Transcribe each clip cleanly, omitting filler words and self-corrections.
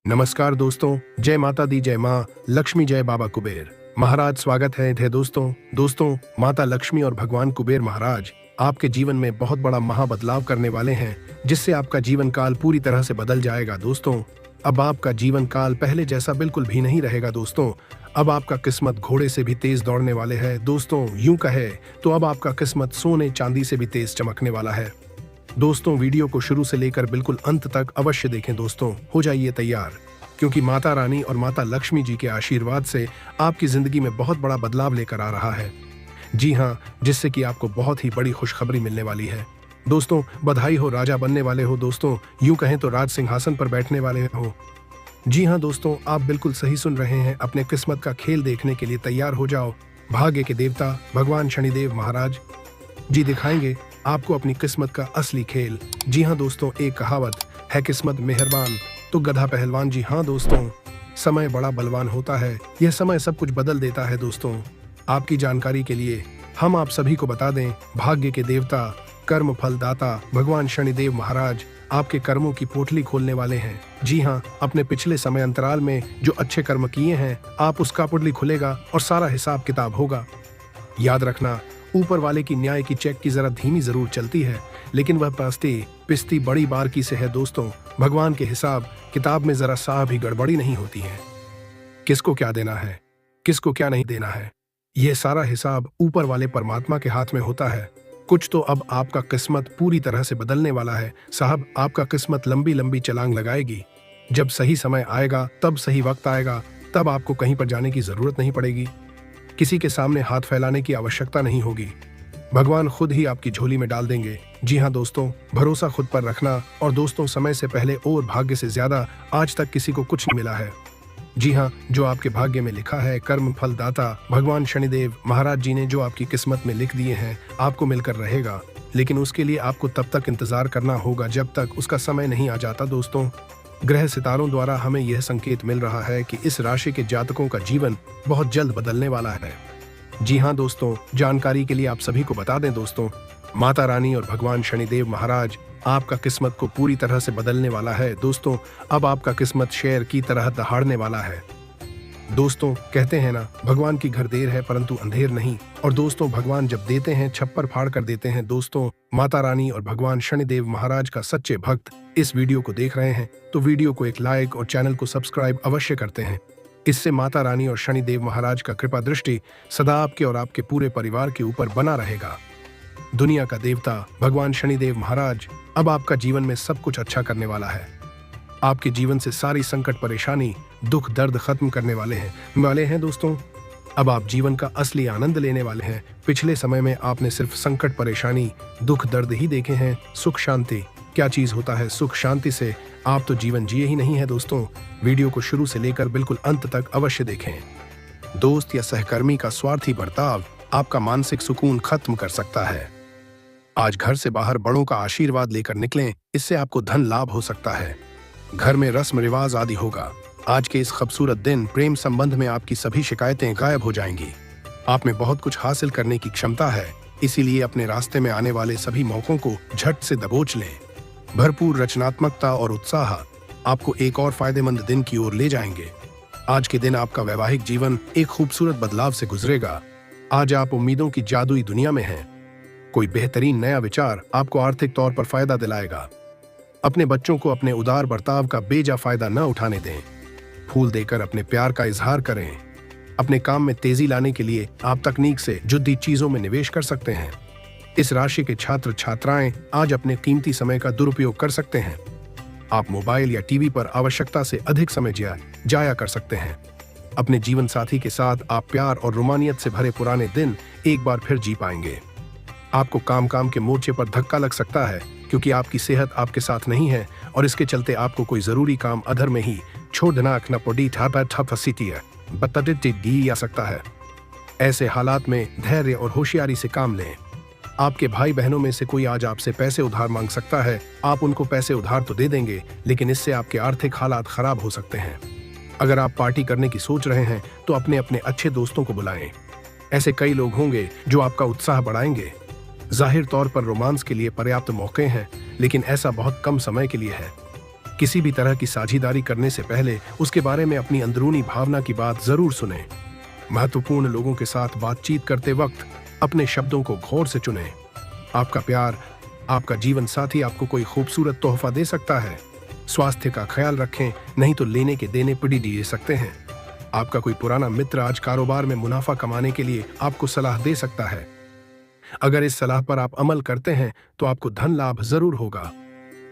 नमस्कार दोस्तों, जय माता दी, जय माँ लक्ष्मी, जय बाबा कुबेर महाराज। स्वागत है थे दोस्तों माता लक्ष्मी और भगवान कुबेर महाराज आपके जीवन में बहुत बड़ा महाबदलाव करने वाले हैं, जिससे आपका जीवन काल पूरी तरह से बदल जाएगा। दोस्तों, अब आपका जीवन काल पहले जैसा बिल्कुल भी नहीं रहेगा। दोस्तों, अब आपका किस्मत घोड़े से भी तेज दौड़ने वाले है। दोस्तों, यूं कहे तो अब आपका किस्मत सोने चांदी से भी तेज चमकने वाला है। दोस्तों, वीडियो को शुरू से लेकर बिल्कुल अंत तक अवश्य देखें। दोस्तों, हो जाइए तैयार, क्योंकि माता रानी और माता लक्ष्मी जी के आशीर्वाद से आपकी जिंदगी में बहुत बड़ा बदलाव लेकर आ रहा है। जी हाँ, जिससे कि आपको बहुत ही बड़ी खुशखबरी मिलने वाली है। दोस्तों, बधाई हो, राजा बनने वाले हो। दोस्तों, यूं कहें तो राज सिंहासन पर बैठने वाले हो। जी हाँ दोस्तों, आप बिल्कुल सही सुन रहे हैं। अपने किस्मत का खेल देखने के लिए तैयार हो जाओ। भाग्य के देवता भगवान शनिदेव महाराज जी दिखाएंगे आपको अपनी किस्मत का असली खेल। जी हाँ दोस्तों, एक कहावत है, किस्मत मेहरबान तो गधा पहलवान। जी हाँ दोस्तों, समय बड़ा बलवान होता है, यह समय सब कुछ बदल देता है। दोस्तों, आपकी जानकारी के लिए हम आप सभी को बता दें, भाग्य के देवता कर्म फलदाता भगवान शनिदेव महाराज आपके कर्मों की पोटली खोलने वाले हैं। जी हाँ, अपने पिछले समय अंतराल में जो अच्छे कर्म किए हैं, आप उसका पोटली खुलेगा और सारा हिसाब किताब होगा। याद रखना, ऊपर वाले की न्याय की चेक की जरा धीमी जरूर चलती है, लेकिन वह पिस्ती बड़ी बारकी से है। दोस्तों, भगवान के हिसाब किताब में जरा सा भी गड़बड़ी नहीं होती है। किसको क्या देना है, किसको क्या नहीं देना है, यह सारा हिसाब ऊपर वाले परमात्मा के हाथ में होता है। कुछ तो अब आपका किस्मत पूरी तरह से बदलने वाला है साहब। आपका किस्मत लंबी लंबी छलांग लगाएगी। जब सही समय आएगा, तब सही वक्त आएगा, तब आपको कहीं पर जाने की जरूरत नहीं पड़ेगी, किसी के सामने हाथ फैलाने की आवश्यकता नहीं होगी। भगवान खुद ही आपकी झोली में डाल देंगे। जी हाँ दोस्तों, भरोसा खुद पर रखना। और दोस्तों, समय से पहले और भाग्य से ज्यादा आज तक किसी को कुछ नहीं मिला है। जी हाँ, जो आपके भाग्य में लिखा है, कर्म फलदाता भगवान शनिदेव महाराज जी ने जो आपकी किस्मत में लिख दिए हैं, आपको मिलकर रहेगा। लेकिन उसके लिए आपको तब तक इंतजार करना होगा जब तक उसका समय नहीं आ जाता। दोस्तों, ग्रह सितारों द्वारा हमें यह संकेत मिल रहा है कि इस राशि के जातकों का जीवन बहुत जल्द बदलने वाला है। जी हाँ दोस्तों, जानकारी के लिए आप सभी को बता दें दोस्तों, माता रानी और भगवान शनिदेव महाराज आपका किस्मत को पूरी तरह से बदलने वाला है। दोस्तों, अब आपका किस्मत शेर की तरह दहाड़ने वाला है। दोस्तों, कहते हैं ना, भगवान की घर देर है परंतु अंधेर नहीं। और दोस्तों, भगवान जब देते हैं छप्पर फाड़ कर देते हैं। दोस्तों, माता रानी और भगवान शनिदेव महाराज का सच्चे भक्त इस वीडियो को देख रहे हैं तो वीडियो को एक लाइक और चैनल को सब्सक्राइब अवश्य करते हैं। इससे माता रानी और शनिदेव महाराज का कृपा दृष्टि सदा आपके और आपके पूरे परिवार के ऊपर बना रहेगा। दुनिया का देवता भगवान शनिदेव महाराज अब आपका जीवन में सब कुछ अच्छा करने वाला है। आपके जीवन से सारी संकट परेशानी दुख दर्द खत्म करने वाले हैं। दोस्तों, अब आप जीवन का असली आनंद लेने वाले हैं। पिछले समय में आपने सिर्फ संकट परेशानी दुख दर्द ही देखे हैं। सुख शांति क्या चीज होता है, सुख शांति से आप तो जीवन जिए ही नहीं है। दोस्तों, वीडियो को शुरू से लेकर बिल्कुल अंत तक अवश्य देखें। दोस्त या सहकर्मी का स्वार्थी बर्ताव आपका मानसिक सुकून खत्म कर सकता है। आज घर से बाहर बड़ों का आशीर्वाद लेकर निकलें, इससे आपको धन लाभ हो सकता है। घर में रस्म रिवाज आदि होगा। आज के इस खूबसूरत दिन प्रेम संबंध में आपकी सभी शिकायतें गायब हो जाएंगी। आप में बहुत कुछ हासिल करने की क्षमता है, इसीलिए अपने रास्ते में आने वाले सभी मौकों को झट से दबोच लें। भरपूर रचनात्मकता और उत्साह आपको एक और फायदेमंद दिन की ओर ले जाएंगे। आज के दिन आपका वैवाहिक जीवन एक खूबसूरत बदलाव से गुजरेगा। आज आप उम्मीदों की जादुई दुनिया में हैं। कोई बेहतरीन नया विचार आपको आर्थिक तौर पर फायदा दिलाएगा। अपने बच्चों को अपने उदार बर्ताव का बेजा फायदा न उठाने दें। फूल देकर अपने प्यार का इजहार करें। अपने काम में तेजी लाने के लिए आप तकनीक से जुद्दी चीजों में निवेश कर सकते हैं। इस राशि के छात्र छात्राएं आज अपने कीमती समय का दुरुपयोग कर सकते हैं। आप मोबाइल या टीवी पर आवश्यकता से अधिक समय जाया कर सकते हैं। अपने जीवन साथी के साथ आप प्यार और रोमानियत से भरे पुराने दिन एक बार फिर जी पाएंगे। आपको काम के मोर्चे पर धक्का लग सकता है, क्योंकि आपकी सेहत आपके साथ नहीं है और इसके चलते आपको कोई जरूरी काम अधर में ही छोड़ देना आ सकता है। ऐसे हालात में धैर्य और होशियारी से काम लें। आपके भाई बहनों में से कोई आज आपसे पैसे उधार मांग सकता है। आप उनको पैसे उधार तो दे देंगे, लेकिन इससे आपके आर्थिक हालात खराब हो सकते हैं। अगर आप पार्टी करने की सोच रहे हैं तो अपने अपने अच्छे दोस्तों को बुलाएं। ऐसे कई लोग होंगे जो आपका उत्साह बढ़ाएंगे। जाहिर तौर पर रोमांस के लिए पर्याप्त मौके हैं, लेकिन ऐसा बहुत कम समय के लिए है। किसी भी तरह की साझेदारी करने से पहले उसके बारे में अपनी अंदरूनी भावना की बात जरूर सुनें। महत्वपूर्ण लोगों के साथ बातचीत करते वक्त अपने शब्दों को गौर से चुनें। आपका प्यार, आपका जीवन साथी आपको कोई खूबसूरत तोहफा दे सकता है। स्वास्थ्य का ख्याल रखें, नहीं तो लेने के देने पड़ी दे सकते हैं। आपका कोई पुराना मित्र आज कारोबार में मुनाफा कमाने के लिए आपको सलाह दे सकता है। अगर इस सलाह पर आप अमल करते हैं तो आपको धन लाभ जरूर होगा।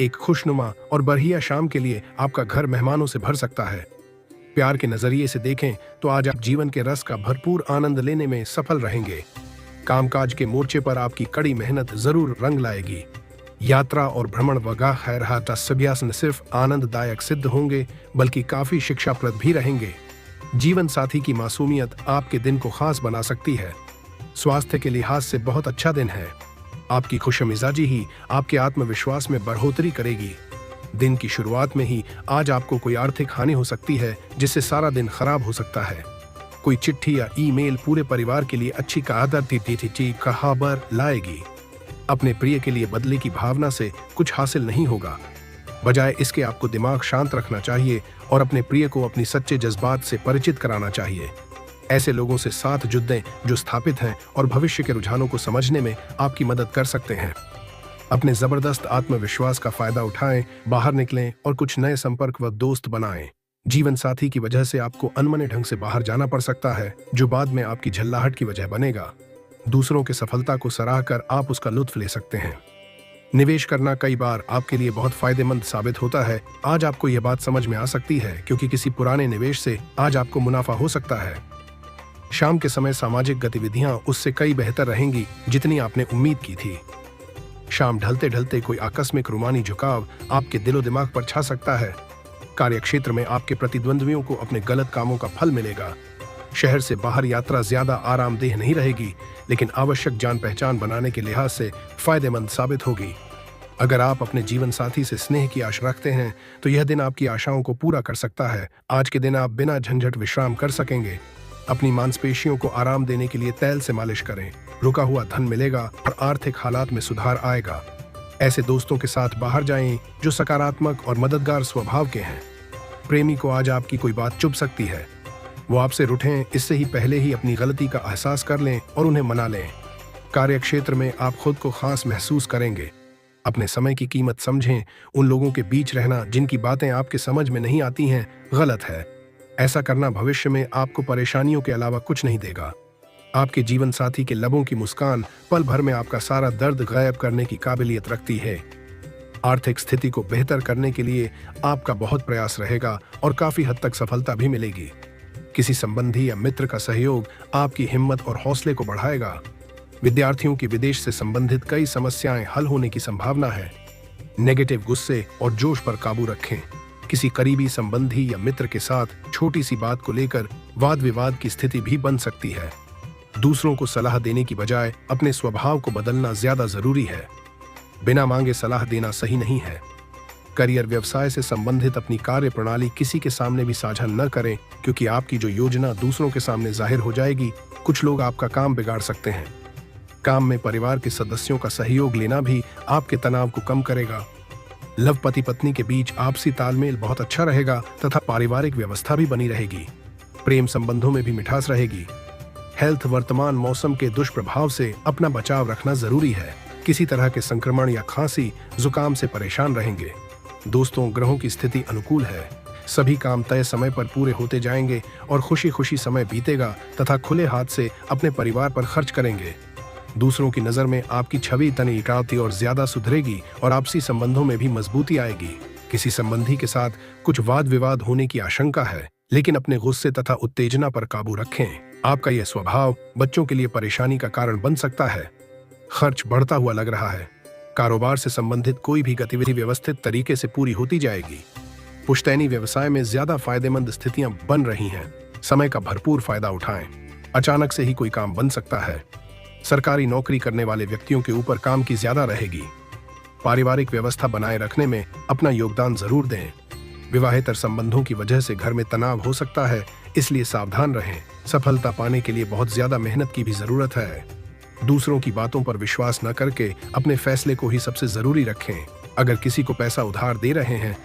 एक खुशनुमा और बढ़िया शाम के लिए आपका घर मेहमानों से भर सकता है। प्यार के नजरिए से देखें तो आज आप जीवन के रस का भरपूर आनंद लेने में सफल रहेंगे। कामकाज के मोर्चे पर आपकी कड़ी मेहनत जरूर रंग लाएगी। यात्रा और भ्रमण वगैरह खैरहाट अभ्यास न सिर्फ आनंददायक सिद्ध होंगे बल्कि काफी शिक्षाप्रद भी रहेंगे। जीवन साथी की मासूमियत आपके दिन को खास बना सकती है। स्वास्थ्य के लिहाज से बहुत अच्छा दिन है। आपकी खुशमिजाजी ही आपके आत्मविश्वास में बढ़ोतरी करेगी। दिन की शुरुआत में ही आज आपको कोई आर्थिक हानि हो सकती है जिससे सारा दिन खराब हो सकता है। कोई चिट्ठी या ईमेल पूरे परिवार के लिए अच्छी खबर लाएगी। अपने प्रिय के लिए बदले की भावना से कुछ हासिल नहीं होगा। बजाय इसके आपको दिमाग शांत रखना चाहिए और अपने प्रिय को अपनी सच्चे जज्बात से परिचित कराना चाहिए। ऐसे लोगों से साथ जुड़ें जो स्थापित हैं और भविष्य के रुझानों को समझने में आपकी मदद कर सकते हैं। अपने जबरदस्त आत्मविश्वास का फायदा उठाएं, बाहर निकलें और कुछ नए संपर्क व दोस्त बनाएं। जीवन साथी की वजह से आपको अनमने ढंग से बाहर जाना पड़ सकता है जो बाद में आपकी झल्लाहट की वजह बनेगा। दूसरों की सफलता को सराह कर आप उसका लुत्फ ले सकते हैं। निवेश करना कई बार आपके लिए बहुत फायदेमंद साबित होता है। आज आपको यह बात समझ में आ सकती है क्योंकि किसी पुराने निवेश से आज आपको मुनाफा हो सकता है। शाम के समय सामाजिक गतिविधियां उससे कई बेहतर रहेंगी जितनी आपने उम्मीद की थी। शाम ढलते ढलते कोई आकस्मिक रूमानी झुकाव आपके दिलो दिमाग पर छा सकता है। कार्यक्षेत्र में आपके प्रतिद्वंद्वियों को अपने गलत कामों का फल मिलेगा। शहर से बाहर यात्रा ज्यादा आरामदेह नहीं रहेगी लेकिन आवश्यक जान पहचान बनाने के लिहाज से फायदेमंद साबित होगी। अगर आप अपने जीवन साथी से स्नेह की आशा रखते हैं तो यह दिन आपकी आशाओं को पूरा कर सकता है। आज के दिन आप बिना झंझट विश्राम कर सकेंगे। अपनी मांसपेशियों को आराम देने के लिए तेल से मालिश करें। रुका हुआ धन मिलेगा और आर्थिक हालात में सुधार आएगा। ऐसे दोस्तों के साथ बाहर जाएं जो सकारात्मक और मददगार स्वभाव के हैं। प्रेमी को आज आपकी कोई बात चुभ सकती है। वो आपसे रूठें इससे ही पहले ही अपनी गलती का एहसास कर लें और उन्हें मना लें। कार्यक्षेत्र में आप खुद को खास महसूस करेंगे। अपने समय की कीमत समझें। उन लोगों के बीच रहना जिनकी बातें आपके समझ में नहीं आती हैं गलत है। ऐसा करना भविष्य में आपको परेशानियों के अलावा कुछ नहीं देगा। आपके जीवन साथी के लबों की मुस्कान पल भर में आपका सारा दर्द गायब करने की काबिलियत रखती है। आर्थिक स्थिति को बेहतर करने के लिए आपका बहुत प्रयास रहेगा और काफी हद तक सफलता भी मिलेगी। किसी संबंधी या मित्र का सहयोग आपकी हिम्मत और हौसले को बढ़ाएगा। विद्यार्थियों की विदेश से संबंधित कई समस्याएं हल होने की संभावना है। नेगेटिव गुस्से और जोश पर काबू रखें। किसी करीबी संबंधी या मित्र के साथ छोटी सी बात को लेकर वाद विवाद की स्थिति भी बन सकती है। दूसरों को सलाह देने की बजाय अपने स्वभाव को बदलना ज्यादा जरूरी है। बिना मांगे सलाह देना सही नहीं है। करियर व्यवसाय से संबंधित अपनी कार्य प्रणाली किसी के सामने भी साझा न करें क्योंकि आपकी जो योजना दूसरों के सामने जाहिर हो जाएगी। कुछ लोग आपका काम बिगाड़ सकते हैं। काम में परिवार के सदस्यों का सहयोग लेना भी आपके तनाव को कम करेगा। लव पति पत्नी के बीच आपसी तालमेल बहुत अच्छा रहेगा तथा पारिवारिक व्यवस्था भी बनी रहेगी। प्रेम संबंधों में भी मिठास रहेगी। हेल्थ वर्तमान मौसम के दुष्प्रभाव से अपना बचाव रखना जरूरी है। किसी तरह के संक्रमण या खांसी जुकाम से परेशान रहेंगे। दोस्तों, ग्रहों की स्थिति अनुकूल है। सभी काम तय समय पर पूरे होते जाएंगे और खुशी खुशी समय बीतेगा तथा खुले हाथ से अपने परिवार पर खर्च करेंगे। दूसरों की नजर में आपकी छवि तनी इटावती और ज्यादा सुधरेगी और आपसी संबंधों में भी मजबूती आएगी। किसी संबंधी के साथ कुछ वाद विवाद होने की आशंका है लेकिन अपने गुस्से तथा उत्तेजना पर काबू रखें। आपका यह स्वभाव बच्चों के लिए परेशानी का कारण बन सकता है। खर्च बढ़ता हुआ लग रहा है। कारोबार से संबंधित कोई भी गतिविधि व्यवस्थित तरीके से पूरी होती जाएगी। पुश्तैनी व्यवसाय में ज्यादा फायदेमंद स्थितियां बन रही हैं। समय का भरपूर फायदा उठाएं। अचानक से ही कोई काम बन सकता है। सरकारी नौकरी करने वाले व्यक्तियों के ऊपर काम की ज्यादा रहेगी। पारिवारिक व्यवस्था बनाए रखने में अपना योगदान जरूर दें। विवाहेतर संबंधों की वजह से घर में तनाव हो सकता है, इसलिए सावधान रहें। सफलता पाने के लिए बहुत ज्यादा मेहनत की भी जरूरत है। दूसरों की बातों पर विश्वास न करके अपने फैसले को ही सबसे जरूरी रखें। अगर किसी को पैसा उधार दे रहे हैं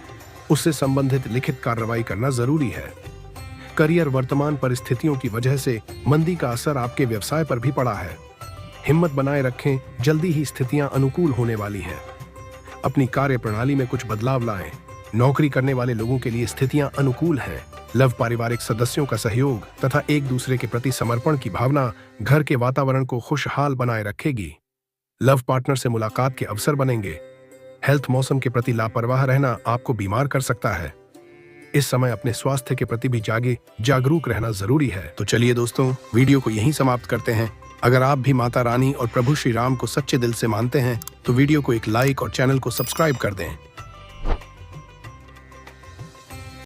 उससे संबंधित लिखित कार्रवाई करना जरूरी है। करियर वर्तमान परिस्थितियों की वजह से मंदी का असर आपके व्यवसाय पर भी पड़ा है। हिम्मत बनाए रखें, जल्दी ही स्थितियां अनुकूल होने वाली हैं। अपनी कार्य प्रणाली में कुछ बदलाव लाएं। नौकरी करने वाले लोगों के लिए स्थितियां अनुकूल हैं। लव पारिवारिक सदस्यों का सहयोग तथा एक दूसरे के प्रति समर्पण की भावना घर के वातावरण को खुशहाल बनाए रखेगी। लव पार्टनर से मुलाकात के अवसर बनेंगे। हेल्थ मौसम के प्रति लापरवाह रहना आपको बीमार कर सकता है। इस समय अपने स्वास्थ्य के प्रति भी जागरूक रहना जरूरी है। तो चलिए दोस्तों, वीडियो को यहीं समाप्त करते हैं। अगर आप भी माता रानी और प्रभु श्री राम को सच्चे दिल से मानते हैं तो वीडियो को एक लाइक और चैनल को सब्सक्राइब कर दें।